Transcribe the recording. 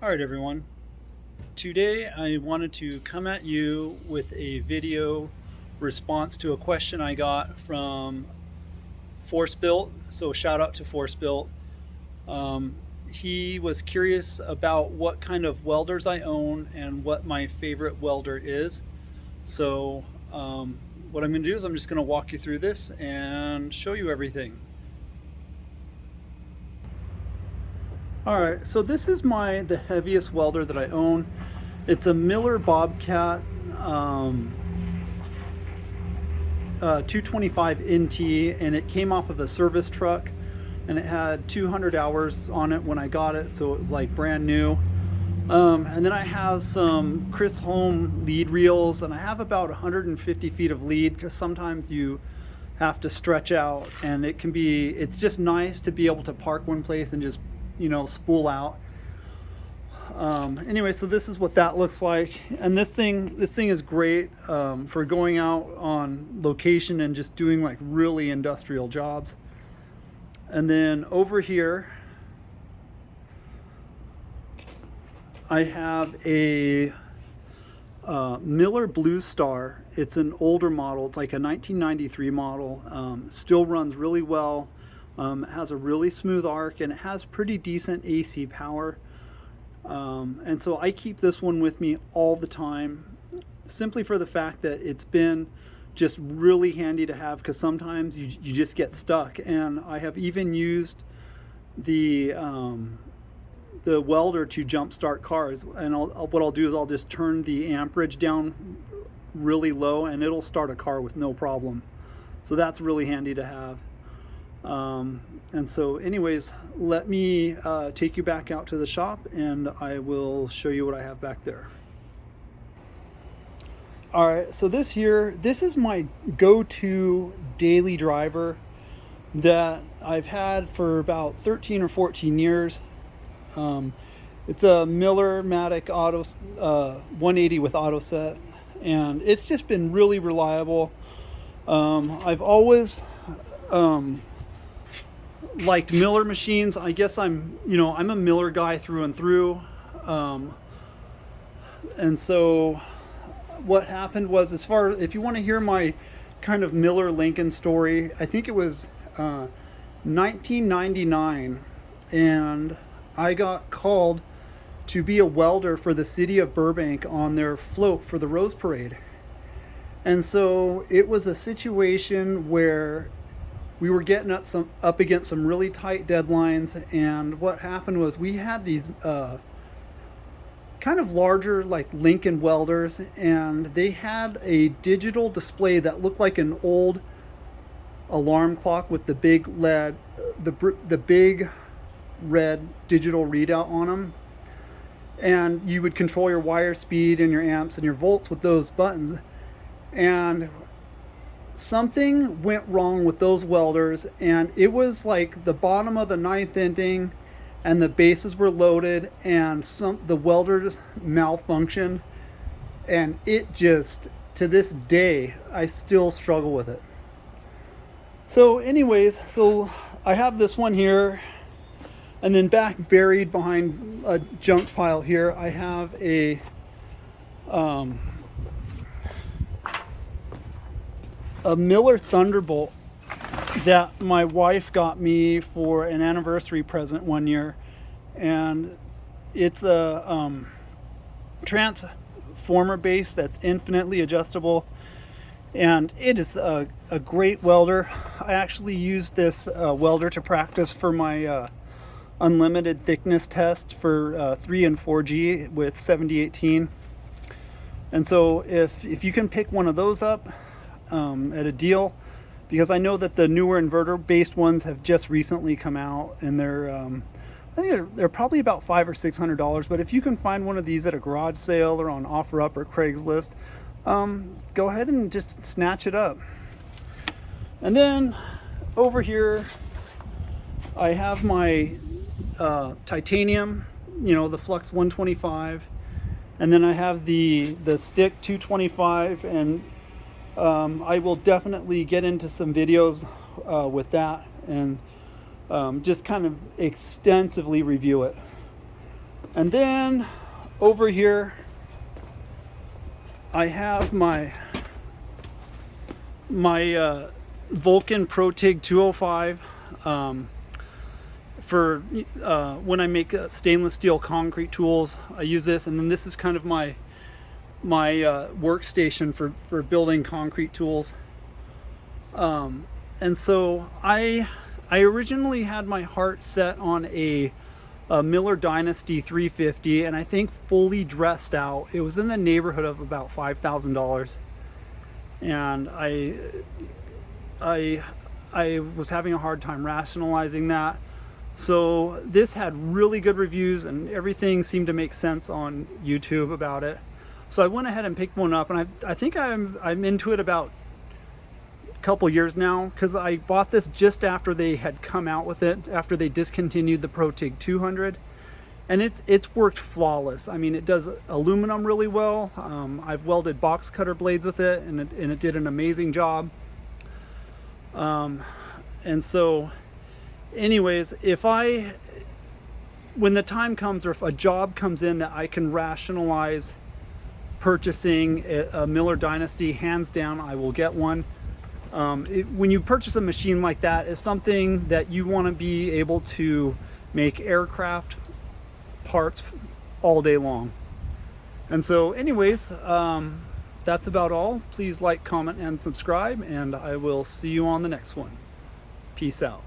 Alright everyone, today I wanted to come at you with a video response to a question I got from Force Built. So shout out to Force Built. He was curious about what kind of welders I own and what my favorite welder is. So what I'm going to do is I'm just going to walk you through this and show you everything. Alright, so this is the heaviest welder that I own. It's a Miller Bobcat 225 NT, and it came off of a service truck, and it had 200 hours on it when I got it, so it was like brand new. And then I have some Chris Holm lead reels, and I have about 150 feet of lead because sometimes you have to stretch out, and it's just nice to be able to park one place and just spool out. Anyway, so this is what that looks like, and this thing is great for going out on location and just doing like really industrial jobs. And then over here I have a Miller Blue Star. It's an older model. It's like a 1993 model. Still runs really well. It has a really smooth arc, and it has pretty decent AC power. And so I keep this one with me all the time, simply for the fact that it's been just really handy to have, because sometimes you just get stuck. And I have even used the welder to jump start cars, and what I'll do is I'll just turn the amperage down really low and it'll start a car with no problem. So that's really handy to have. And so anyways, let me take you back out to the shop and I will show you what I have back there. Alright, so this is my go-to daily driver that I've had for about 13 or 14 years. It's a Miller Matic Auto 180 with auto set, and it's just been really reliable. I've always liked Miller machines. I guess I'm a Miller guy through and through. And so what happened was, if you want to hear my kind of Miller Lincoln story, I think it was 1999, and I got called to be a welder for the city of Burbank on their float for the Rose Parade. And so it was a situation where we were getting up against some really tight deadlines, and what happened was we had these kind of larger like Lincoln welders, and they had a digital display that looked like an old alarm clock with the big LED, the big red digital readout on them, and you would control your wire speed and your amps and your volts with those buttons. And something went wrong with those welders, and it was like the bottom of the ninth inning, and the bases were loaded, and the welders malfunctioned, and it just, to this day, I still struggle with it. So anyways, so I have this one here, and then back buried behind a junk pile here, I have a Miller Thunderbolt that my wife got me for an anniversary present one year, and it's a transformer base that's infinitely adjustable, and it is a great welder. I actually used this welder to practice for my unlimited thickness test for 3 and 4G with 7018. And so if you can pick one of those up at a deal, because I know that the newer inverter based ones have just recently come out, and I think they're probably about $500 or $600. But if you can find one of these at a garage sale or on OfferUp or Craigslist, go ahead and just snatch it up. And then over here I have my titanium, the Flux 125, and then I have the stick 225, and I will definitely get into some videos with that and just kind of extensively review it. And then over here I have my Vulcan TIG 205 for when I make stainless steel concrete tools. I use this, and then this is kind of my workstation for building concrete tools. And so I originally had my heart set on a Miller Dynasty 350, and I think fully dressed out it was in the neighborhood of about $5,000. And I was having a hard time rationalizing that. So this had really good reviews and everything seemed to make sense on YouTube about it. So I went ahead and picked one up, and I think I'm into it about a couple years now, because I bought this just after they had come out with it, after they discontinued the TIG 200. And it's worked flawless. I mean, it does aluminum really well. I've welded box cutter blades with it, and it did an amazing job. And so, anyways, when the time comes, or if a job comes in that I can rationalize purchasing a Miller Dynasty, hands down, I will get one. When you purchase a machine like that, it's something that you want to be able to make aircraft parts all day long. And so anyways, that's about all. Please like, comment, and subscribe, and I will see you on the next one. Peace out.